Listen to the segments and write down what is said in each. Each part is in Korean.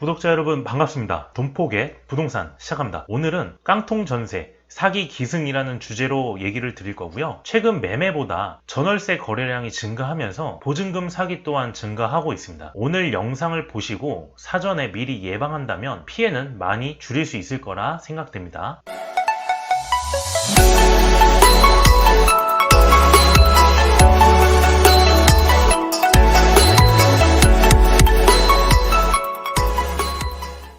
구독자 여러분 반갑습니다. 돈폭의 부동산 시작합니다. 오늘은 깡통 전세, 사기 기승이라는 주제로 얘기를 드릴 거고요. 최근 매매보다 전월세 거래량이 증가하면서 보증금 사기 또한 증가하고 있습니다. 오늘 영상을 보시고 사전에 미리 예방한다면 피해는 많이 줄일 수 있을 거라 생각됩니다.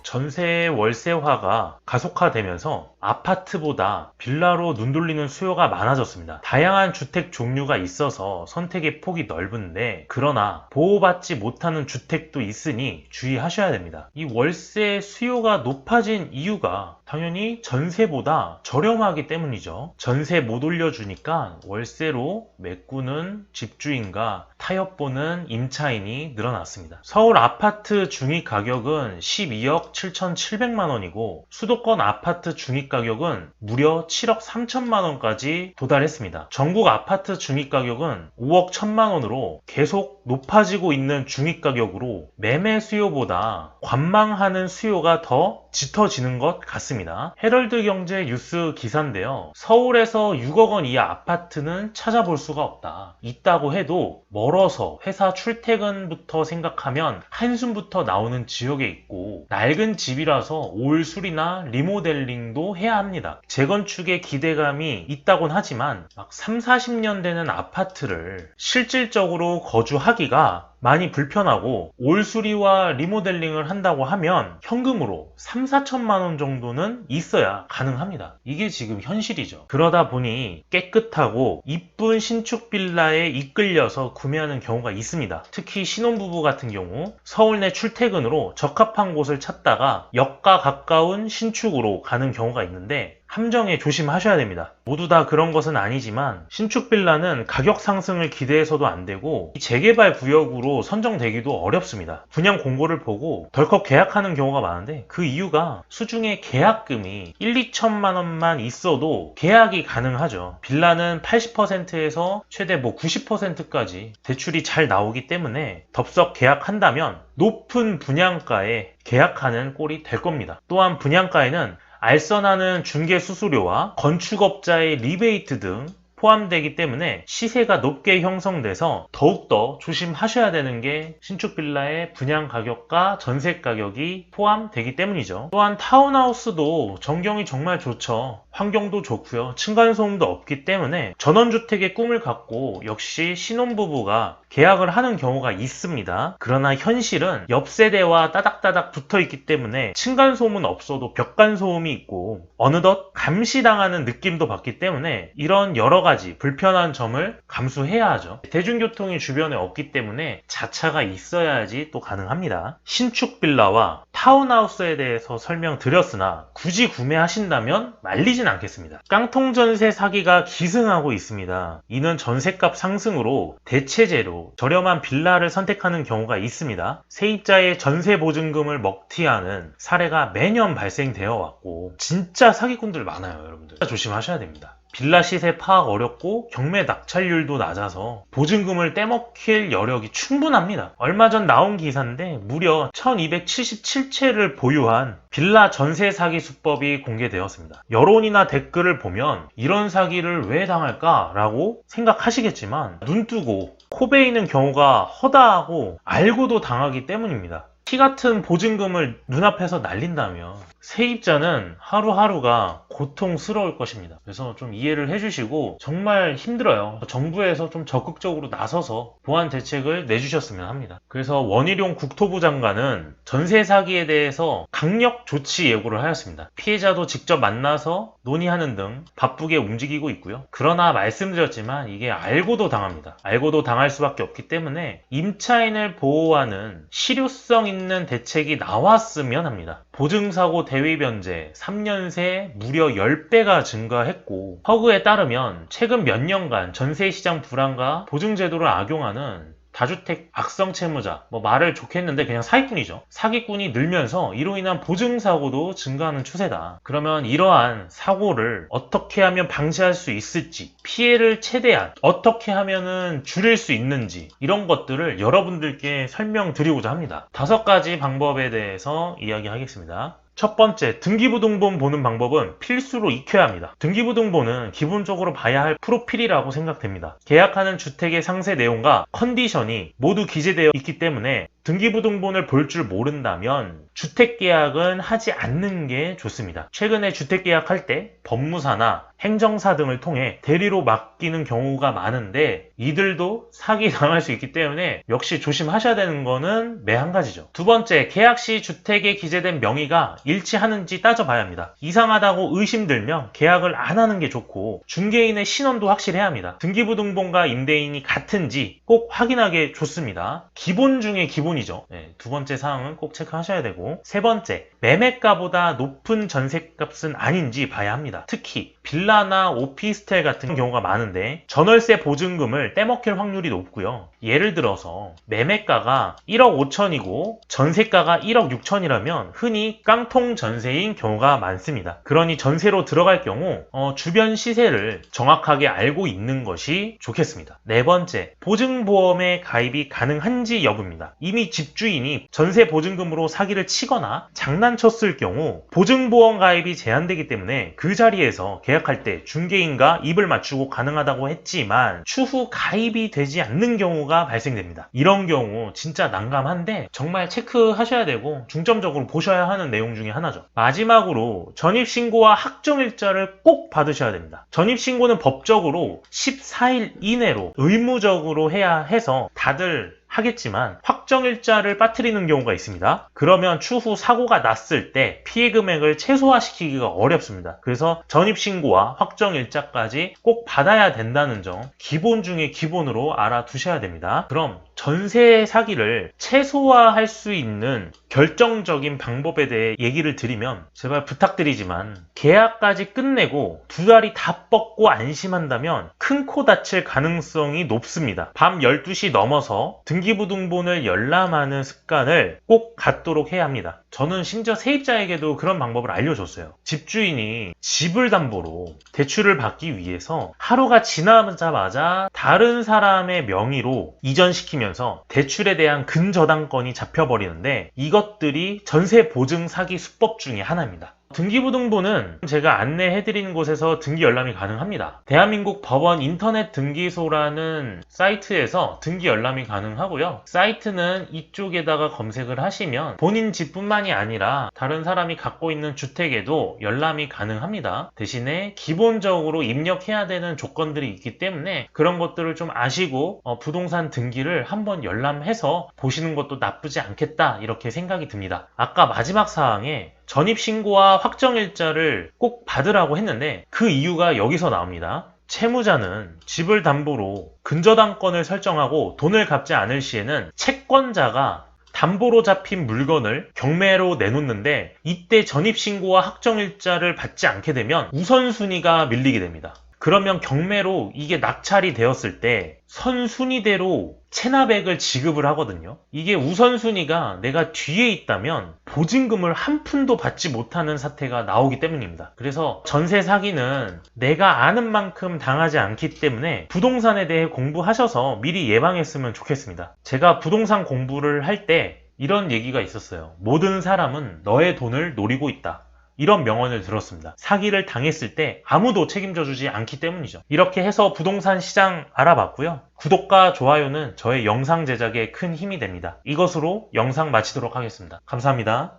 전세 월세화가 가속화되면서 아파트보다 빌라로 눈 돌리는 수요가 많아졌습니다. 다양한 주택 종류가 있어서 선택의 폭이 넓은데, 그러나 보호받지 못하는 주택도 있으니 주의하셔야 됩니다. 이 월세 수요가 높아진 이유가 당연히 전세보다 저렴하기 때문이죠. 전세 못 올려주니까 월세로 메꾸는 집주인과 타협보는 임차인이 늘어났습니다. 서울 아파트 중위 가격은 12억 7,700만 원이고 수도권 아파트 중위 가격은 무려 7억 3천만 원까지 도달했습니다. 전국 아파트 중위 가격은 5억 1천만 원으로 계속 높아지고 있는 중위 가격으로 매매 수요보다 관망하는 수요가 더 짙어지는 것 같습니다. 헤럴드 경제 뉴스 기사인데요. 서울에서 6억 원 이하 아파트는 찾아볼 수가 없다. 있다고 해도 멀어서 회사 출퇴근부터 생각하면 한숨부터 나오는 지역에 있고, 낡은 집이라서 올 수리나 리모델링도 해야 합니다. 재건축에 기대감이 있다곤 하지만 막 3, 40년 되는 아파트를 실질적으로 거주하기가 많이 불편하고, 올 수리와 리모델링을 한다고 하면 현금으로 3, 4천만 원 정도는 있어야 가능합니다. 이게 지금 현실이죠. 그러다 보니 깨끗하고 이쁜 신축 빌라에 이끌려서 구매하는 경우가 있습니다. 특히 신혼부부 같은 경우 서울 내 출퇴근으로 적합한 곳을 찾다가 역과 가까운 신축으로 가는 경우가 있는데, 함정에 조심하셔야 됩니다. 모두 다 그런 것은 아니지만 신축 빌라는 가격 상승을 기대해서도 안 되고 재개발 구역으로 선정되기도 어렵습니다. 분양 공고를 보고 덜컥 계약하는 경우가 많은데, 그 이유가 수중에 계약금이 1, 2천만 원만 있어도 계약이 가능하죠. 빌라는 80%에서 최대 90%까지 대출이 잘 나오기 때문에 덥석 계약한다면 높은 분양가에 계약하는 꼴이 될 겁니다. 또한 분양가에는 알선하는 중개 수수료와 건축업자의 리베이트 등 포함되기 때문에 시세가 높게 형성돼서 더욱더 조심하셔야 되는 게 신축 빌라의 분양 가격과 전세 가격이 포함되기 때문이죠. 또한 타운하우스도 전경이 정말 좋죠. 환경도 좋고요. 층간소음도 없기 때문에 전원주택의 꿈을 갖고 역시 신혼부부가 계약을 하는 경우가 있습니다. 그러나 현실은 옆 세대와 따닥따닥 붙어있기 때문에 층간소음은 없어도 벽간소음이 있고 어느덧 감시당하는 느낌도 받기 때문에 이런 여러 가지 불편한 점을 감수해야 하죠. 대중교통이 주변에 없기 때문에 자차가 있어야지 또 가능합니다. 신축 빌라와 타운하우스에 대해서 설명드렸으나 굳이 구매하신다면 말리진 않겠습니다. 깡통 전세 사기가 기승하고 있습니다. 이는 전세값 상승으로 대체제로 저렴한 빌라를 선택하는 경우가 있습니다. 세입자의 전세 보증금을 먹튀하는 사례가 매년 발생되어 왔고 진짜 사기꾼들 많아요, 여러분들. 조심하셔야 됩니다. 빌라 시세 파악 어렵고 경매 낙찰률도 낮아서 보증금을 떼먹힐 여력이 충분합니다. 얼마 전 나온 기사인데 무려 1277채를 보유한 빌라 전세 사기 수법이 공개되었습니다. 여론이나 댓글을 보면 이런 사기를 왜 당할까 라고 생각하시겠지만 눈뜨고 코 베이는 경우가 허다하고 알고도 당하기 때문입니다. 피 같은 보증금을 눈앞에서 날린다면 세입자는 하루하루가 고통스러울 것입니다. 그래서 좀 이해를 해주시고, 정말 힘들어요. 정부에서 좀 적극적으로 나서서 보완 대책을 내주셨으면 합니다. 그래서 원희룡 국토부 장관은 전세 사기에 대해서 강력 조치 예고를 하였습니다. 피해자도 직접 만나서 논의하는 등 바쁘게 움직이고 있고요. 그러나 말씀드렸지만 이게 알고도 당합니다. 알고도 당할 수밖에 없기 때문에 임차인을 보호하는 실효성 있는 대책이 나왔으면 합니다. 보증사고 대위변제 3년 새 무려 10배가 증가했고, 허그에 따르면 최근 몇 년간 전세시장 불안과 보증제도를 악용하는 다주택 악성 채무자, 말을 좋게 했는데 그냥 사기꾼이죠. 사기꾼이 늘면서 이로 인한 보증사고도 증가하는 추세다. 그러면 이러한 사고를 어떻게 하면 방지할 수 있을지, 피해를 최대한 어떻게 하면은 줄일 수 있는지, 이런 것들을 여러분들께 설명드리고자 합니다. 5가지 방법에 대해서 이야기하겠습니다. 첫 번째, 등기부등본 보는 방법은 필수로 익혀야 합니다. 등기부등본은 기본적으로 봐야 할 프로필이라고 생각됩니다. 계약하는 주택의 상세 내용과 컨디션이 모두 기재되어 있기 때문에 등기부등본을 볼 줄 모른다면 주택계약은 하지 않는 게 좋습니다. 최근에 주택계약할 때 법무사나 행정사 등을 통해 대리로 맡기는 경우가 많은데 이들도 사기당할 수 있기 때문에 역시 조심하셔야 되는 거는 매 한 가지죠. 두 번째, 계약 시 주택에 기재된 명의가 일치하는지 따져봐야 합니다. 이상하다고 의심들면 계약을 안 하는 게 좋고 중개인의 신원도 확실해야 합니다. 등기부등본과 임대인이 같은지 꼭 확인하게 좋습니다. 기본 중에 기본이죠. 두 번째 사항은 꼭 체크하셔야 되고, 세 번째, 매매가보다 높은 전셋값은 아닌지 봐야 합니다. 특히 빌라나 오피스텔 같은 경우가 많은데 전월세 보증금을 떼먹힐 확률이 높고요. 예를 들어서 매매가가 1억 5천이고 전세가가 1억 6천이라면 흔히 깡통 전세인 경우가 많습니다. 그러니 전세로 들어갈 경우 주변 시세를 정확하게 알고 있는 것이 좋겠습니다. 네 번째, 보증보험에 가입이 가능한지 여부입니다. 이미 집주인이 전세 보증금으로 사기를 치거나 장난쳤을 경우 보증보험 가입이 제한되기 때문에 그 자리에서 계약할 때 중개인과 입을 맞추고 가능하다고 했지만 추후 가입이 되지 않는 경우가 발생됩니다. 이런 경우 진짜 난감한데 정말 체크하셔야 되고 중점적으로 보셔야 하는 내용 중에 하나죠. 마지막으로 전입신고와 확정일자를 꼭 받으셔야 됩니다. 전입신고는 법적으로 14일 이내로 의무적으로 해야 해서 다들 하겠지만 확정일자를 빠뜨리는 경우가 있습니다. 그러면 추후 사고가 났을 때 피해 금액을 최소화시키기가 어렵습니다. 그래서 전입신고와 확정일자까지 꼭 받아야 된다는 점 기본 중에 기본으로 알아두셔야 됩니다. 그럼 전세 사기를 최소화할 수 있는 결정적인 방법에 대해 얘기를 드리면, 제발 부탁드리지만 계약까지 끝내고 2달이 다 뻗고 안심한다면 큰 코 다칠 가능성이 높습니다. 밤 12시 넘어서 등기부등본을 열람하는 습관을 꼭 갖도록 해야 합니다. 저는 심지어 세입자에게도 그런 방법을 알려줬어요. 집주인이 집을 담보로 대출을 받기 위해서 하루가 지나자마자 다른 사람의 명의로 이전시키면서 대출에 대한 근저당권이 잡혀버리는데 이것들이 전세 보증 사기 수법 중에 하나입니다. 등기부등본은 제가 안내해드리는 곳에서 등기 열람이 가능합니다. 대한민국 법원 인터넷 등기소라는 사이트에서 등기 열람이 가능하고요. 사이트는 이쪽에다가 검색을 하시면 본인 집뿐만이 아니라 다른 사람이 갖고 있는 주택에도 열람이 가능합니다. 대신에 기본적으로 입력해야 되는 조건들이 있기 때문에 그런 것들을 좀 아시고 부동산 등기를 한번 열람해서 보시는 것도 나쁘지 않겠다, 이렇게 생각이 듭니다. 아까 마지막 사항에 전입신고와 확정일자를 꼭 받으라고 했는데 그 이유가 여기서 나옵니다. 채무자는 집을 담보로 근저당권을 설정하고 돈을 갚지 않을 시에는 채권자가 담보로 잡힌 물건을 경매로 내놓는데 이때 전입신고와 확정일자를 받지 않게 되면 우선순위가 밀리게 됩니다. 그러면 경매로 이게 낙찰이 되었을 때 선순위대로 체납액을 지급을 하거든요. 이게 우선순위가 내가 뒤에 있다면 보증금을 한 푼도 받지 못하는 사태가 나오기 때문입니다. 그래서 전세 사기는 내가 아는 만큼 당하지 않기 때문에 부동산에 대해 공부하셔서 미리 예방했으면 좋겠습니다. 제가 부동산 공부를 할 때 이런 얘기가 있었어요. 모든 사람은 너의 돈을 노리고 있다. 이런 명언을 들었습니다. 사기를 당했을 때 아무도 책임져주지 않기 때문이죠. 이렇게 해서 부동산 시장 알아봤고요. 구독과 좋아요는 저의 영상 제작에 큰 힘이 됩니다. 이것으로 영상 마치도록 하겠습니다. 감사합니다.